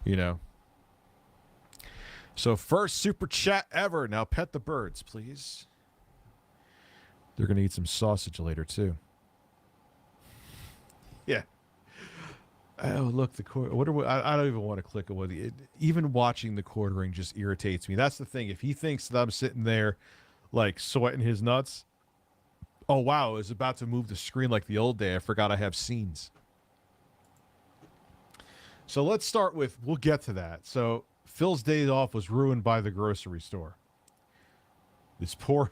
You know. So first super chat ever. Now pet the birds, please. They're gonna eat some sausage later too. Yeah. Oh look, the quarter. I don't even want to click it with you. Even watching the quartering just irritates me. That's the thing. If he thinks that I'm sitting there, like sweating his nuts. Oh wow, I was about to move the screen like the old day. I forgot I have scenes. So let's start with. We'll get to that. So Phil's day off was ruined by the grocery store. This poor.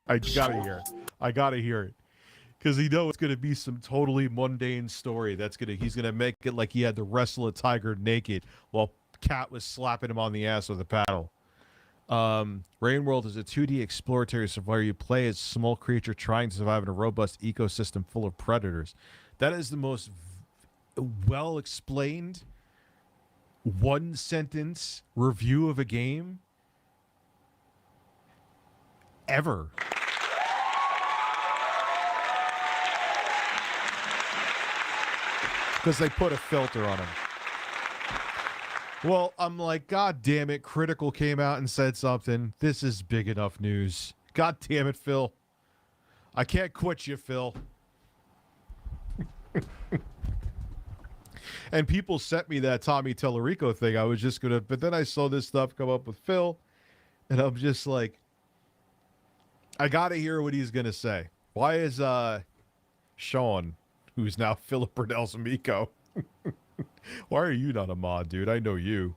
I gotta hear it. I gotta hear it. Because you know it's gonna be some totally mundane story he's gonna make it like he had to wrestle a tiger naked while Cat was slapping him on the ass with a paddle. Rain World is a 2D exploratory survival. You play as a small creature trying to survive in a robust ecosystem full of predators. That is the most well explained one sentence review of a game ever. Because they put a filter on him. Well, I'm like, God damn it, Critical came out and said something. This is big enough news. God damn it, Phil. I can't quit you, Phil. And people sent me that Tommy Tellerico thing. I was just going to, but then I saw this stuff come up with Phil, and I'm just like, I got to hear what he's going to say. Why is Sean, who's now Philip Burdell's amico, why are you not a mod, dude? I know you.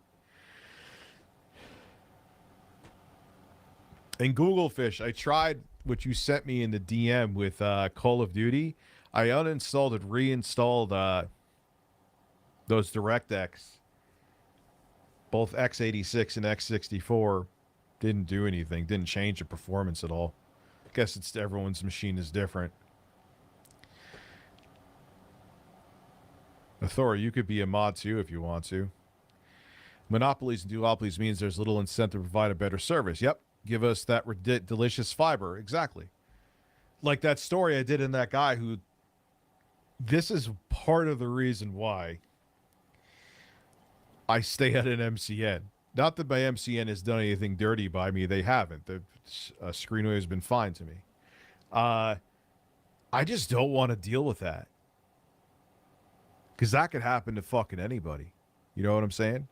And Google Fish, I tried what you sent me in the DM with Call of Duty. I uninstalled and reinstalled those DirectX. Both x86 and x64 didn't do anything. Didn't change the performance at all. I guess it's everyone's machine is different. Thor, you could be a mod too if you want to. Monopolies and duopolies means there's little incentive to provide a better service. Yep. Give us that delicious fiber. Exactly. Like that story I did in that guy who... This is part of the reason why I stay at an MCN. Not that my MCN has done anything dirty by me. They haven't. The Screenway has been fine to me. I just don't want to deal with that. Because that could happen to fucking anybody. You know what I'm saying?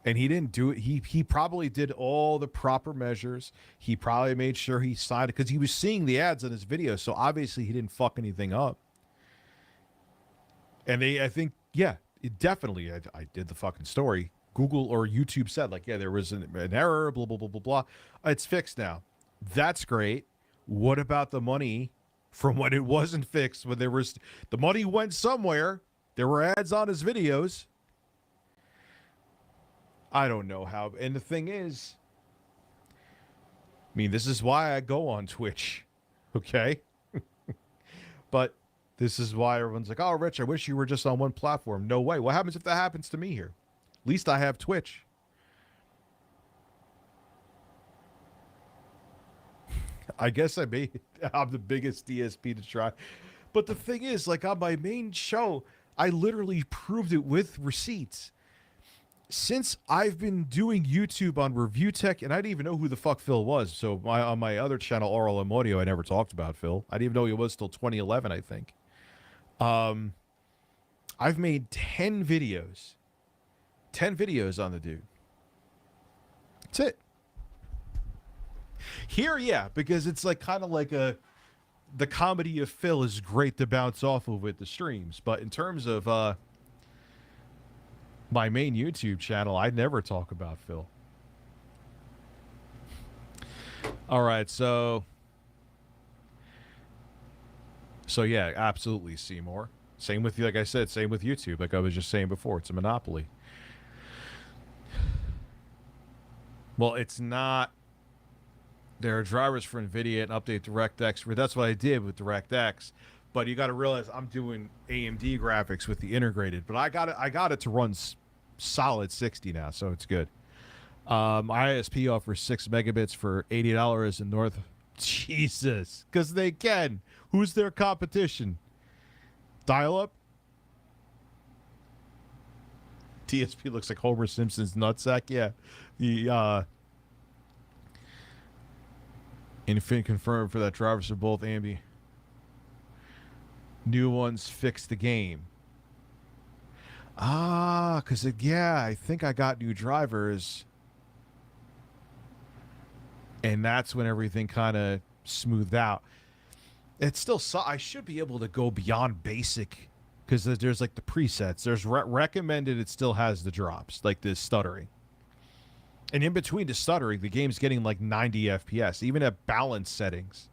And he didn't do it. He probably did all the proper measures. He probably made sure he signed it because he was seeing the ads on his video. So obviously he didn't fuck anything up. And I think, yeah, it definitely, I did the fucking story. Google or YouTube said, like, yeah, there was an error, blah, blah, blah, blah, blah. It's fixed now. That's great. What about the money from when it wasn't fixed? When there was, the money went somewhere. There were ads on his videos. I don't know how. And the thing is, I mean, this is why I go on Twitch. Okay? But this is why everyone's like, oh, Rich, I wish you were just on one platform. No way. What happens if that happens to me here? At least I have Twitch. I guess I'm the biggest DSP to try. But the thing is, like on my main show, I literally proved it with receipts. Since I've been doing YouTube on Review Tech, and I didn't even know who the fuck Phil was. So on my other channel, Oral and Audio, I never talked about Phil. I didn't even know he was till 2011, I think. I've made 10 videos. 10 videos on the dude. That's it. Here, yeah, because it's like kind of like the comedy of Phil is great to bounce off of with the streams. But in terms of my main YouTube channel, I never talk about Phil. All right, so yeah, absolutely, Seymour. Same with, like I said, same with YouTube. Like I was just saying before, it's a monopoly. Well, it's not. There are drivers for NVIDIA and update DirectX. That's what I did with DirectX. But you got to realize I'm doing AMD graphics with the integrated. But I got it to run solid 60 now, so it's good. ISP offers 6 megabits for $80 in North. Jesus, because they can. Who's their competition? Dial up. TSP looks like Homer Simpson's nutsack. Yeah, the Infin confirmed for that drivers for both Ambi. New ones fix the game. Because I think I got new drivers. And that's when everything kind of smoothed out. It's still, I should be able to go beyond basic because there's like the presets. There's recommended, it still has the drops, like the stuttering. And in between the stuttering, the game's getting like 90 FPS. Even at balance settings,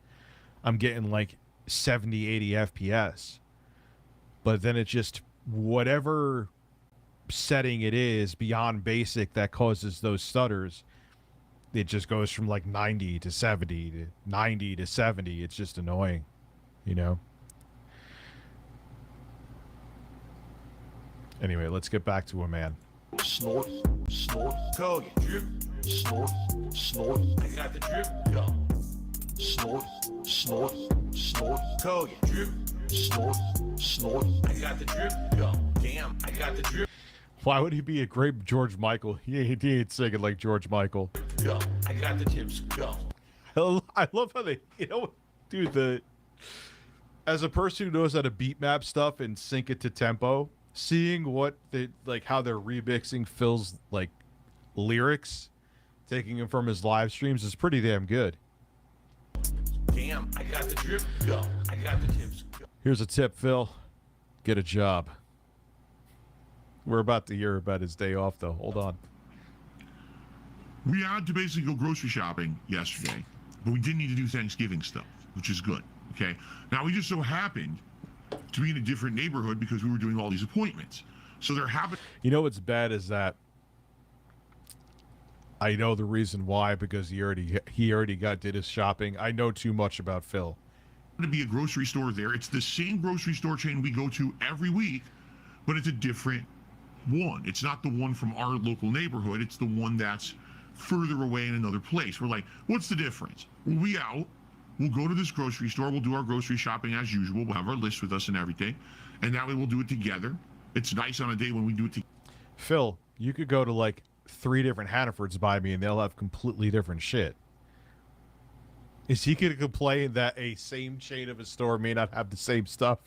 I'm getting like 70, 80 FPS. But then it's just whatever setting it is beyond basic that causes those stutters, it just goes from like 90 to 70 to 90 to 70. It's just annoying, you know? Anyway, let's get back to a man. Snort, snort, go, you drip. Snort, snort, I got the drip, go. Snort, snort, snort, go, you drip. Snort, snort, I got the drip, go. Damn, I got the drip. Why would he be a great George Michael? He ain't singing like George Michael. Go, I got the tips, go. I love how they, dude, as a person who knows how to beat map stuff and sync it to tempo, seeing how they're remixing Phil's like lyrics, taking him from his live streams is pretty damn good. Damn, I got the drip, go. I got the tips, go. Here's a tip, Phil. Get a job. We're about to hear about his day off, though. Hold on. We had to basically go grocery shopping yesterday, but we didn't need to do Thanksgiving stuff, which is good. Okay. Now, we just so happened to be in a different neighborhood because we were doing all these appointments. So there happened. You know what's bad is that I know the reason why, because he already did his shopping. I know too much about Phil. To be a grocery store there. It's the same grocery store chain we go to every week, but it's a different one. It's not the one from our local neighborhood. It's the one that's further away in another place. We're like, what's the difference? We'll go to this grocery store. We'll do our grocery shopping as usual. We'll have our list with us and everything. And that way we'll do it together. It's nice on a day when we do it together. Phil, you could go to like 3 different Hannafords by me and they'll have completely different shit. Is he going to complain that a same chain of a store may not have the same stuff?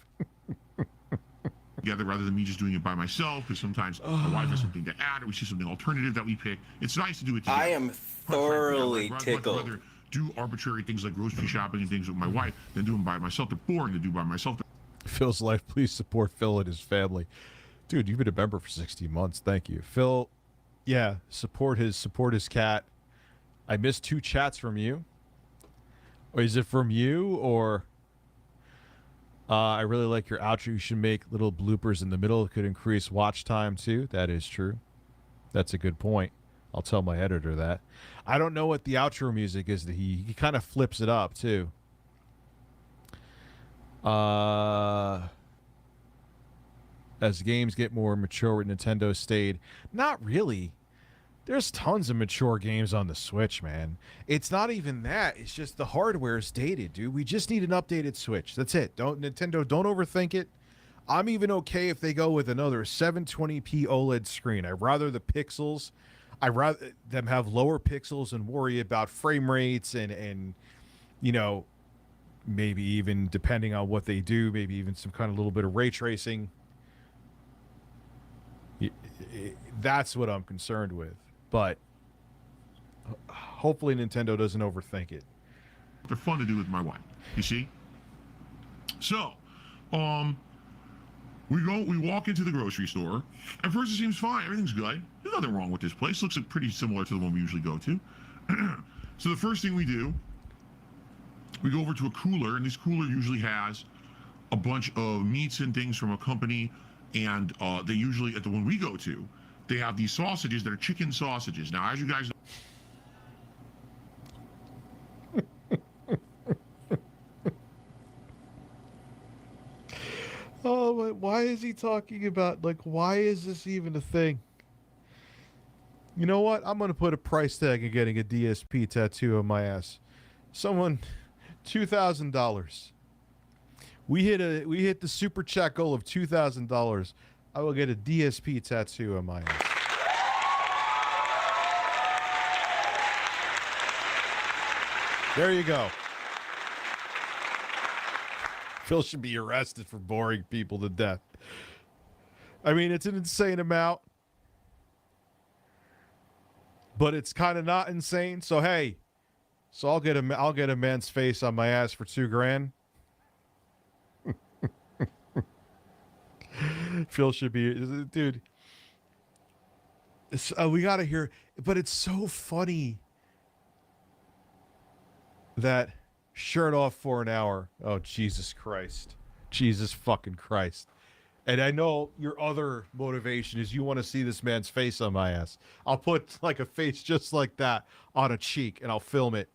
Together rather than me just doing it by myself, because sometimes my wife has something to add or we see something alternative that we pick. It's nice to do it together. I am thoroughly tickled. I'd rather do arbitrary things like grocery shopping and things with my wife than do them by myself. They're boring to do by myself. Phil's life, please support Phil and his family. Dude, you've been a member for 16 months. Thank you. Phil, yeah, support his cat. I missed 2 chats from you. Or is it from you or... I really like your outro. You should make little bloopers in the middle. It could increase watch time, too. That is true. That's a good point. I'll tell my editor that. I don't know what the outro music is that he kind of flips it up, too. As games get more mature with Nintendo stayed. Not really. There's tons of mature games on the Switch, man. It's not even that. It's just the hardware is dated, dude. We just need an updated Switch. That's it. Nintendo, don't overthink it. I'm even okay if they go with another 720p OLED screen. I'd rather the pixels. I'd rather them have lower pixels and worry about frame rates and you know, maybe even depending on what they do, maybe even some kind of little bit of ray tracing. That's what I'm concerned with. But hopefully Nintendo doesn't overthink it. They're fun to do with my wife, you see? So, we walk into the grocery store. At first it seems fine, everything's good. There's nothing wrong with this place. Looks pretty similar to the one we usually go to. So the first thing we do, we go over to a cooler, and this cooler usually has a bunch of meats and things from a company, and they usually, at the one we go to, they have these sausages that are chicken sausages. Now, as you guys Oh, but why is he talking about, like, why is this even a thing? You know what? I'm gonna put a price tag on getting a DSP tattoo on my ass. Someone, $2,000. We hit the super chat goal of $2,000. I will get a DSP tattoo on my ass. There you go. Phil should be arrested for boring people to death. I mean, it's an insane amount, but it's kind of not insane. So hey, I'll get a man's face on my ass for $2,000. Phil should be, dude. We gotta hear, but it's so funny that shirt off for an hour. Oh, Jesus Christ. Jesus fucking Christ. And I know your other motivation is you want to see this man's face on my ass. I'll put like a face just like that on a cheek and I'll film it.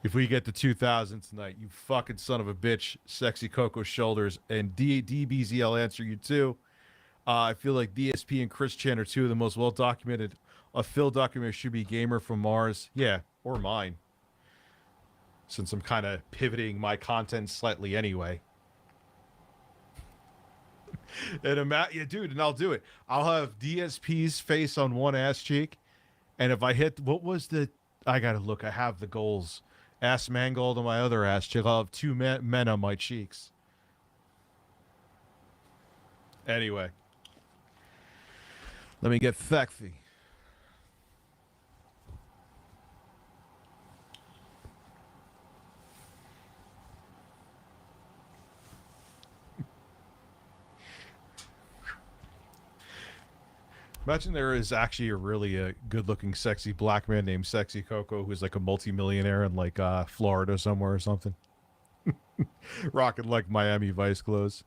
If we get to 2,000 tonight, you fucking son of a bitch, Sexy Coco Shoulders, and DBZ, I'll answer you too. I feel like DSP and Chris Chan are two of the most well-documented. A Phil documentary should be Gamer from Mars. Yeah, or mine. Since I'm kind of pivoting my content slightly anyway. And yeah, dude, and I'll do it. I'll have DSP's face on one ass cheek. And if I hit, what was the, I gotta look, I have the goals. Ass Mangold on my other ass cheek. I'll have two men on my cheeks. Anyway. Let me get sexy. Imagine there is actually a really good-looking, sexy black man named Sexy Coco who's like a multimillionaire in like Florida somewhere or something. Rocking like Miami Vice clothes.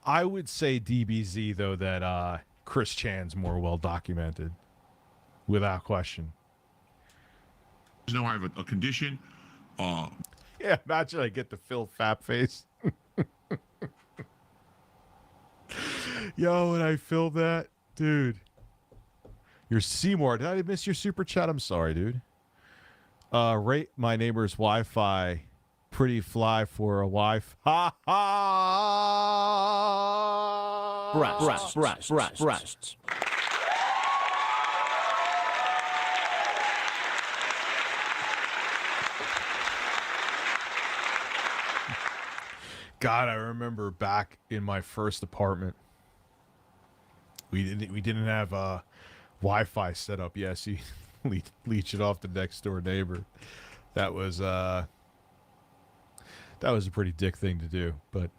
I would say DBZ, though, that Chris Chan's more well-documented. Without question. No, I have a condition. Yeah, imagine I get the Phil Fap face. Yo, and I filmed that. Dude. You're Seymour. Did I miss your super chat? I'm sorry, dude. Rate my neighbor's Wi-Fi. Pretty fly for a wife. Ha ha! Breasts. God, I remember back in my first apartment, we didn't have Wi-Fi set up. Yes, you leech it off the next door neighbor. That was a pretty dick thing to do. But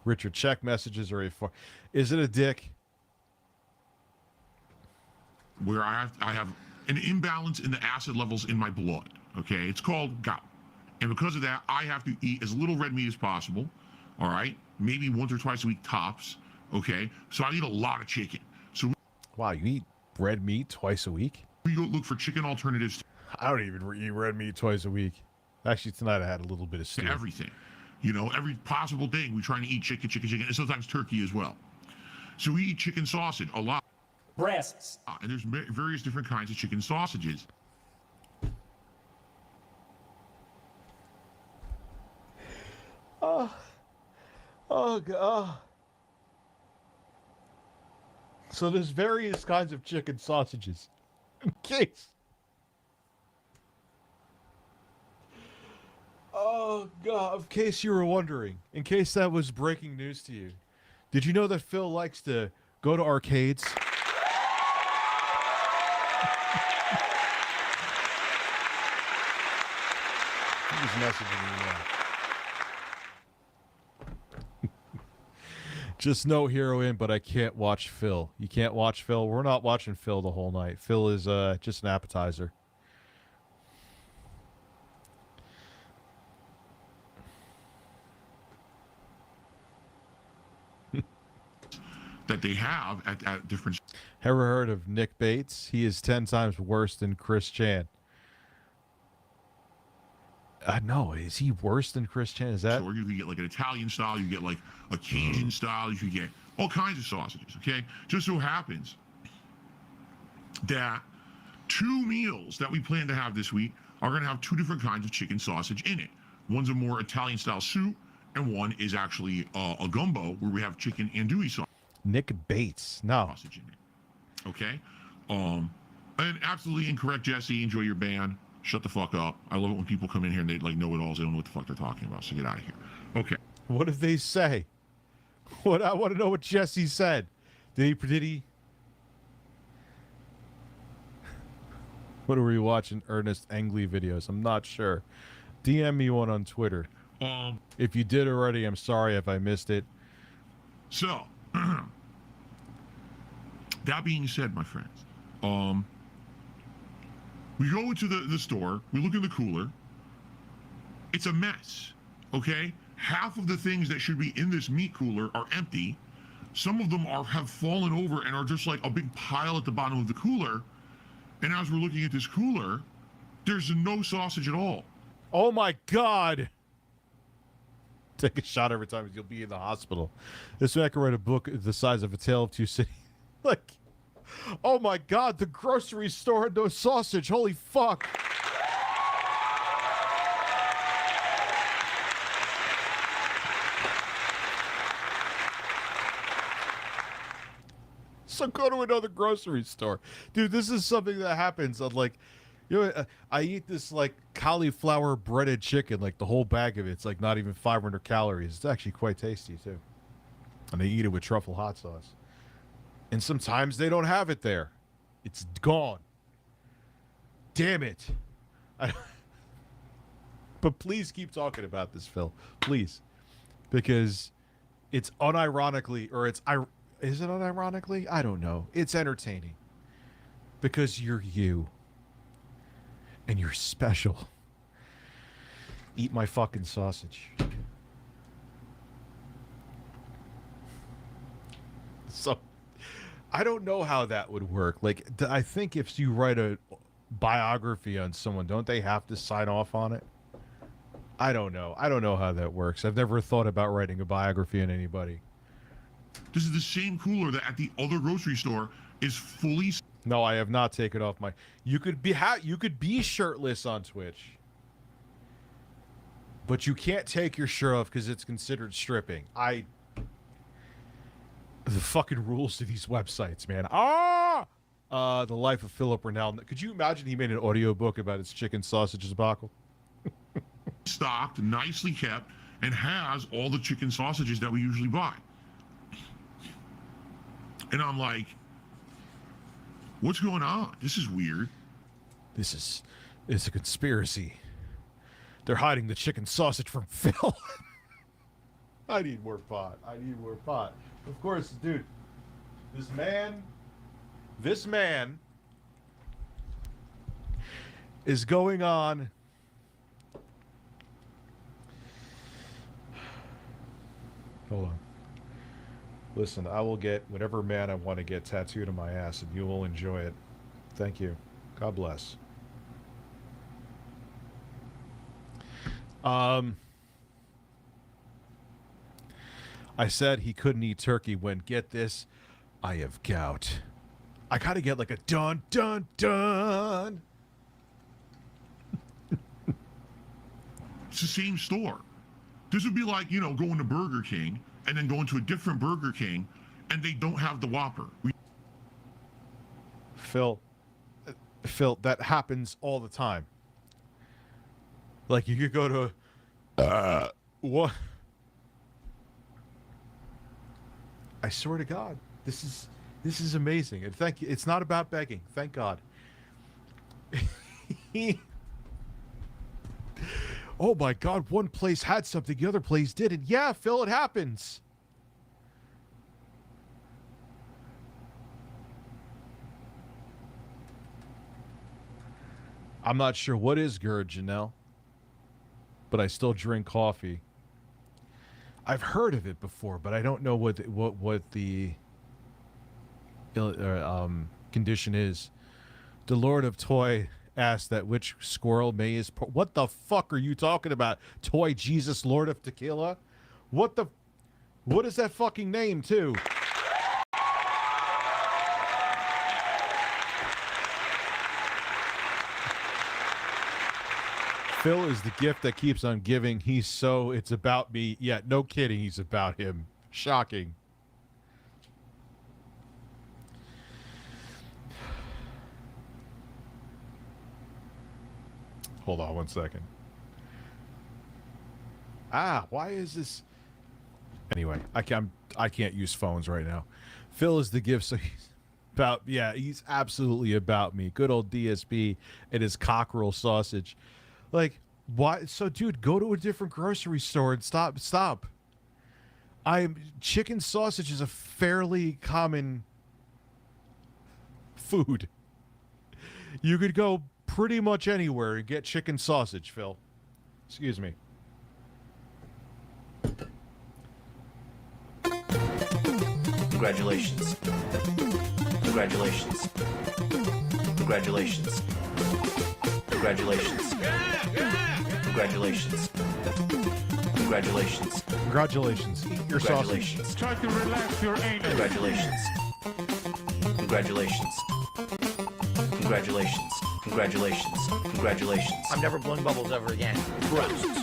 Richard, check messages are a far. Is it a dick? Where I have an imbalance in the acid levels in my blood. Okay, it's called gout. And because of that, I have to eat as little red meat as possible. All right, maybe once or twice a week tops. Okay, so I eat a lot of chicken. So Wow, you eat red meat twice a week? we go look for chicken alternatives I don't even eat red meat twice a week. Actually, tonight I had a little bit of to stew. everything. You know, every possible thing we're trying to eat chicken, and sometimes turkey as well. So we eat chicken sausage a lot. Breasts. And there's various different kinds of chicken sausages. Oh god. So there's various kinds of chicken sausages. In case. Oh god, in case you were wondering, in case that was breaking news to you. Did you know that Phil likes to go to arcades? He's messaging me now. Just no heroin, but I can't watch Phil. You can't watch Phil? We're not watching Phil the whole night. Phil is just an appetizer. That they have at different. Ever heard of Nick Bates? He is 10 times worse than Chris Chan. No, is he worse than Chris Chan? Is that? Or you can get like an Italian style, you get like a Cajun style, you can get all kinds of sausages, okay? Just so happens that 2 meals that we plan to have this week are going to have 2 different kinds of chicken sausage in it. One's a more Italian-style soup, and one is actually a gumbo where we have chicken andouille Nick Bates. No. sausage in it. Okay? And absolutely incorrect, Jesse. Enjoy your band. Shut the fuck up. I love it when people come in here and they like know-it-alls. They don't know what the fuck they're talking about, so get out of here. Okay. What did they say? What I want to know what Jesse said. Did he? What are we watching? Ernest Angley videos. I'm not sure. DM me one on Twitter. If you did already, I'm sorry if I missed it. So, that being said, my friends, we go into the store, we look in the cooler. It's a mess, okay? Half of the things that should be in this meat cooler are empty. Some of them have fallen over and are just like a big pile at the bottom of the cooler. And as we're looking at this cooler, there's no sausage at all. Oh my God. Take a shot every time you'll be in the hospital. This man can write a book the size of A Tale of Two Cities. Like, oh my God, the grocery store had no sausage. Holy fuck. So go to another grocery store. Dude, this is something that happens on like, you know, I eat this like cauliflower breaded chicken, like the whole bag of it's like not even 500 calories. It's actually quite tasty too. And they eat it with truffle hot sauce. And sometimes they don't have it there. It's gone. Damn it. But please keep talking about this, Phil. Please. Because it's unironically, or it's, is it unironically? I don't know. It's entertaining. Because you're you. And you're special. Eat my fucking sausage. So, I don't know how that would work. Like, I think if you write a biography on someone, don't they have to sign off on it? I don't know. I don't know how that works. I've never thought about writing a biography on anybody. This is the same cooler that at the other grocery store is fully... No, I have not taken off my... You could be shirtless on Twitch. But you can't take your shirt off because it's considered stripping. The fucking rules to these websites, man. The Life of Philip Ronell. Could you imagine he made an audiobook about his chicken sausage debacle? stocked, nicely kept, and has all the chicken sausages that we usually buy. And I'm like, what's going on? This is weird. It's a conspiracy. They're hiding the chicken sausage from Phil. I need more pot. Of course, dude. This man is going on. Hold on. Listen, I will get whatever man I want to get tattooed on my ass, and you will enjoy it. Thank you. God bless. I said he couldn't eat turkey when, get this, I have gout. I gotta get like a dun dun dun. It's the same store. This would be like, you know, going to Burger King and then going to a different Burger King and they don't have the Whopper. Phil, that happens all the time. Like you could go to what? I swear to God, this is amazing. And thank you. It's not about begging. Thank God. Oh my God, one place had something, the other place didn't. Yeah, Phil, it happens. I'm not sure what is GERD, Janelle, but I still drink coffee. I've heard of it before, but I don't know what the condition is. The Lord of Toy asked that which squirrel may his... What the fuck are you talking about? Toy Jesus Lord of Tequila? What is that fucking name, too? Phil is the gift that keeps on giving. It's about me. Yeah, no kidding. He's about him. Shocking. Hold on 1 second. Why is this? Anyway, I can't use phones right now. Phil is the gift, so he's absolutely about me. Good old DSP and his cockerel sausage. Like, why? So, dude, go to a different grocery store and stop. Chicken sausage is a fairly common food. You could go pretty much anywhere and get chicken sausage, Phil. Excuse me. Congratulations. Congratulations. Congratulations. Congratulations. Congratulations. Congratulations. Congratulations. Eat your sausage. Try to relax your anus. Congratulations. Congratulations. Congratulations. Congratulations. Congratulations. I'm never blowing bubbles ever again. Congratulations.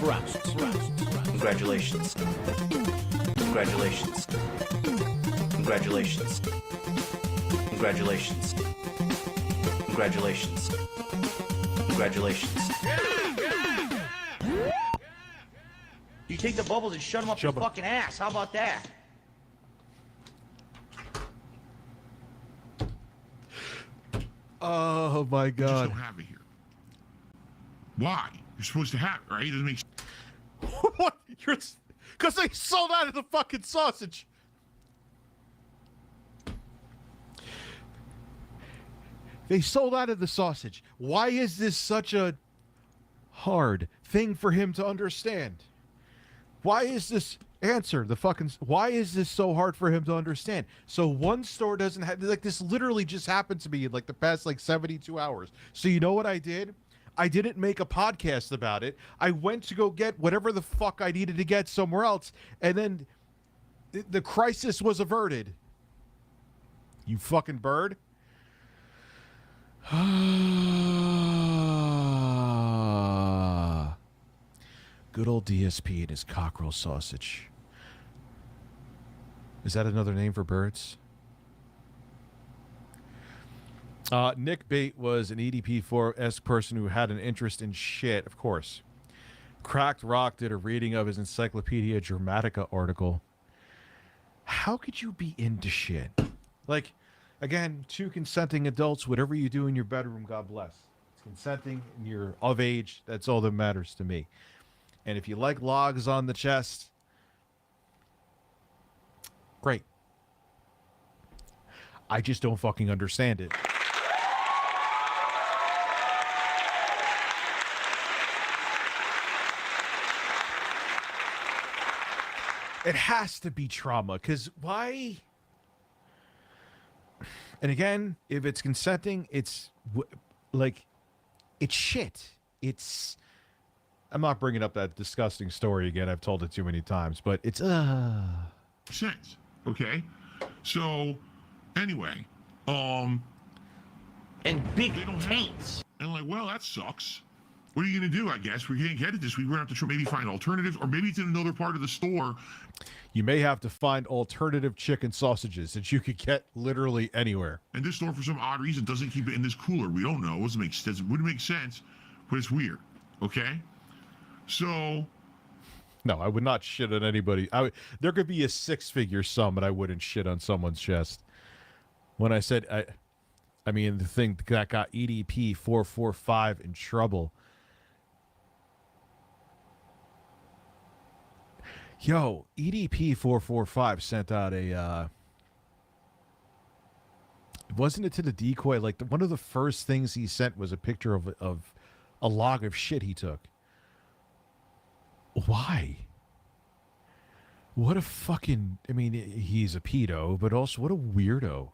Congratulations. Congratulations. Congratulations. Congratulations. Congratulations. You take the bubbles and shut them up your Shove 'em. fucking ass. How about that? Oh my You just God. don't have it here. Why? You're supposed to have it, right? It doesn't make What? Because they sold out of the fucking sausage. They sold out of the sausage. Why is this such a hard thing for him to understand? Why is this why is this so hard for him to understand? So one store doesn't have, like, this literally just happened to me in like the past 72 hours. So you know what I did? I didn't make a podcast about it. I went to go get whatever the fuck I needed to get somewhere else, and then the crisis was averted. You fucking bird. Good old DSP and his cockerel sausage. Is that another name for birds? Nick Bate was an EDP4-esque person who had an interest in shit, of course. Cracked Rock did a reading of his Encyclopedia Dramatica article. How could you be into shit? Like, again, two consenting adults, whatever you do in your bedroom, God bless. It's consenting and you're of age. That's all that matters to me. And if you like logs on the chest, great. I just don't fucking understand it. It has to be trauma, because why? And again, if it's consenting, it's like, it's shit. It's, I'm not bringing up that disgusting story again. I've told it too many times, but it's, sense. Okay? So, anyway, And big they don't have taints. it. And like, well, that sucks. What are you going to do, I guess? We can't get it this week. We're going to have to maybe find alternatives, or maybe it's in another part of the store. you may have to find alternative chicken sausages that you could get literally anywhere. And this store, for some odd reason, doesn't keep it in this cooler. We don't know. It doesn't make sense. It wouldn't make sense, but it's weird. Okay? So, No, I would not shit on anybody. There could be a six-figure sum, but I wouldn't shit on someone's chest. When I said, I mean, the thing that got EDP 445 in trouble. Yo, EDP 445 sent out a, wasn't it to the decoy? Like, one of the first things he sent was a picture of a log of shit he took. Why? What a fucking, I mean, he's a pedo, but also what a weirdo.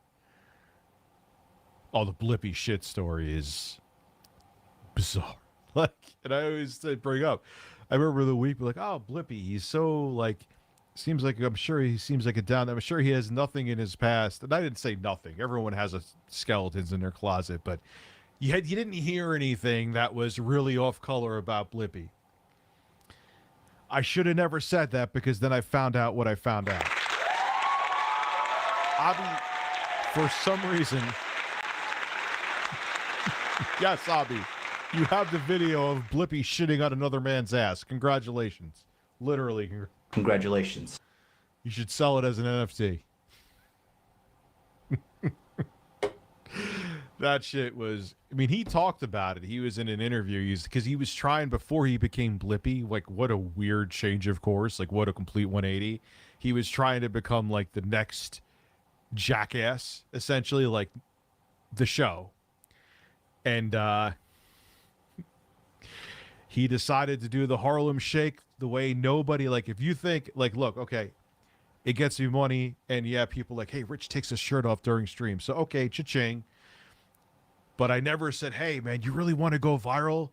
Oh, the Blippy shit story is bizarre. Like, and I always bring up, I remember the week, like, oh, Blippy, he's so, like, seems like, I'm sure he seems like a down, I'm sure he has nothing in his past. And I didn't say nothing. Everyone has skeletons in their closet, but You didn't hear anything that was really off color about Blippi. I should have never said that because then I found out what I found out. Abby, for some reason, yes, Abby, you have the video of Blippi shitting on another man's ass. Congratulations. Literally. Congratulations. You should sell it as an NFT. That shit was, I mean, he talked about it. He was in an interview because he was trying before he became Blippi. Like, what a weird change of course. Like, what a complete 180. He was trying to become like the next Jackass, essentially, like the show. And he decided to do the Harlem Shake the way nobody, like, if you think, like, look, okay, it gets you money, and yeah, people like, hey, Rich takes his shirt off during stream. So, okay, cha-ching. But I never said, hey, man, you really want to go viral?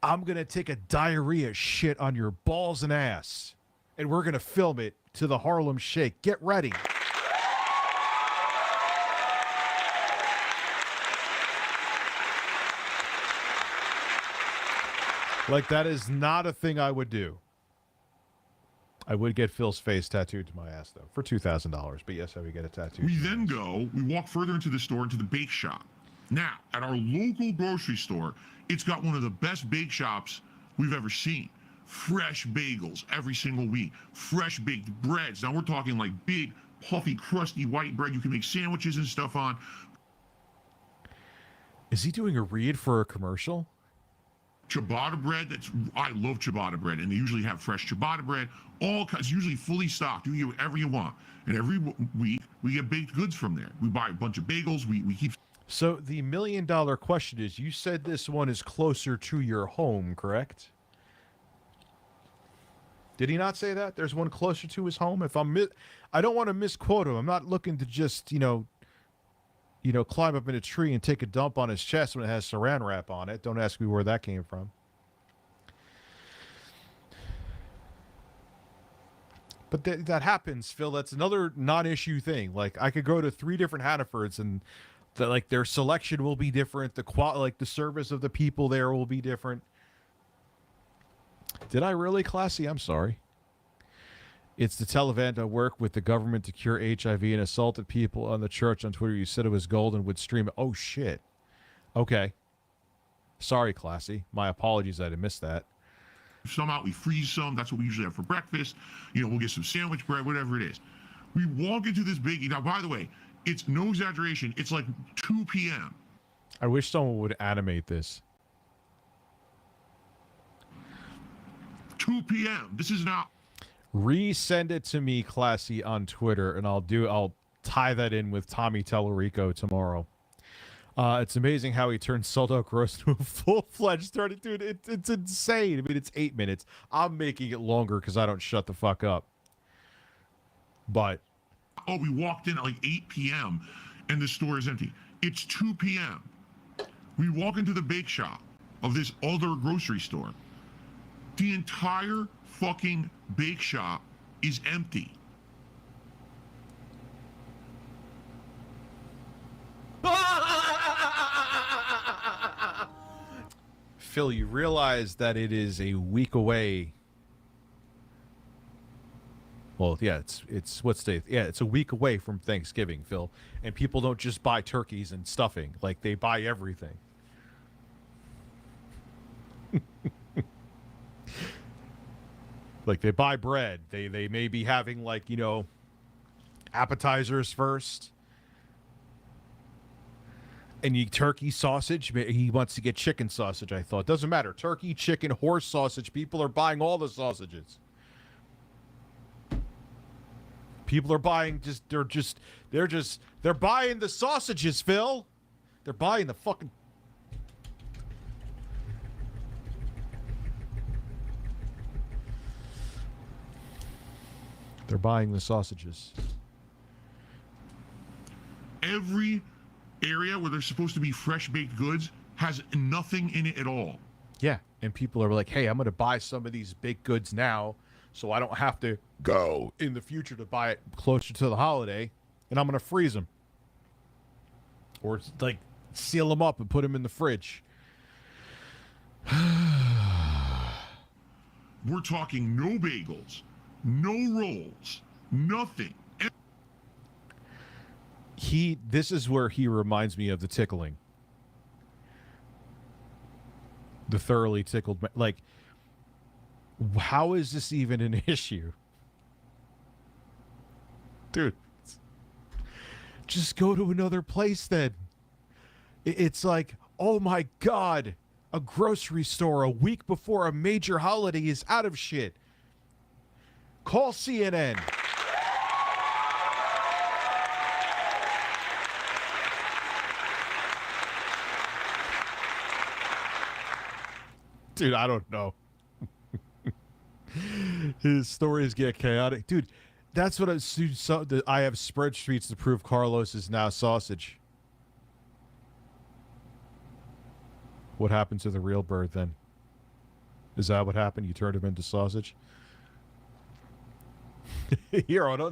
I'm going to take a diarrhea shit on your balls and ass, and we're going to film it to the Harlem Shake. Get ready. Like, that is not a thing I would do. I would get Phil's face tattooed to my ass, though, for $2,000. But yes, I would get a tattoo. We then we walk further into the store, into the bake shop. Now, at our local grocery store, it's got one of the best bake shops we've ever seen. Fresh bagels every single week. Fresh baked breads. Now, we're talking like big, puffy, crusty white bread you can make sandwiches and stuff on. Is he doing a read for a commercial? Ciabatta bread, I love ciabatta bread, and they usually have fresh ciabatta bread, all kinds, usually fully stocked. You can get whatever you want. And every week, we get baked goods from there. We buy a bunch of bagels, we keep... So the $1 million question is, you said this one is closer to your home, correct? Did he not say that? There's one closer to his home? If I don't want to misquote him. I'm not looking to just, climb up in a tree and take a dump on his chest when it has saran wrap on it. Don't ask me where that came from. But that happens, Phil. That's another non-issue thing. Like, I could go to 3 different Hannafords and their selection will be different. The service of the people there will be different. Did I really, Classy? I'm sorry. It's the Taliban that work with the government to cure HIV and assaulted people on the church on Twitter. You said it was gold and would stream it. Oh, shit. Okay. Sorry, Classy. My apologies. I didn't miss that. Some out, we freeze some. That's what we usually have for breakfast. We'll get some sandwich bread, whatever it is. We walk into this big... Now, by the way, it's no exaggeration. It's like 2 p.m. I wish someone would animate this. 2 p.m. This is not... Resend it to me, Classy, on Twitter, and I'll tie that in with Tommy Tellerico tomorrow. It's amazing how he turned sold out gross to a full-fledged 30. Dude, it's insane. I mean, it's 8 minutes. I'm making it longer because I don't shut the fuck up. But... Oh, we walked in at like 8 p.m. and the store is empty. It's 2 p.m. We walk into the bake shop of this other grocery store. The entire fucking bake shop is empty. Phil, you realize that it is a week away. Well, yeah, it's what's day? Yeah, it's a week away from Thanksgiving, Phil. And people don't just buy turkeys and stuffing. Like, they buy everything. Like, they buy bread. They may be having, like, appetizers first. And turkey sausage. He wants to get chicken sausage, I thought. Doesn't matter. Turkey, chicken, horse sausage. People are buying all the sausages. People are buying they're buying the sausages, Phil. They're buying the fucking... They're buying the sausages. Every area where there's supposed to be fresh baked goods has nothing in it at all. Yeah, and people are like, hey, I'm going to buy some of these baked goods now so I don't have to go in the future to buy it closer to the holiday, and I'm going to freeze them. Or it's like seal them up and put them in the fridge. We're talking no bagels, no rolls, nothing. This is where he reminds me of the tickling. The thoroughly tickled, like, how is this even an issue? Dude, just go to another place then. It's like, oh my God, a grocery store a week before a major holiday is out of shit. Call CNN. Dude, I don't know. His stories get chaotic. Dude, that's what I have spreadsheets to prove Carlos is now sausage. What happened to the real bird then? Is that what happened? You turned him into sausage? Here on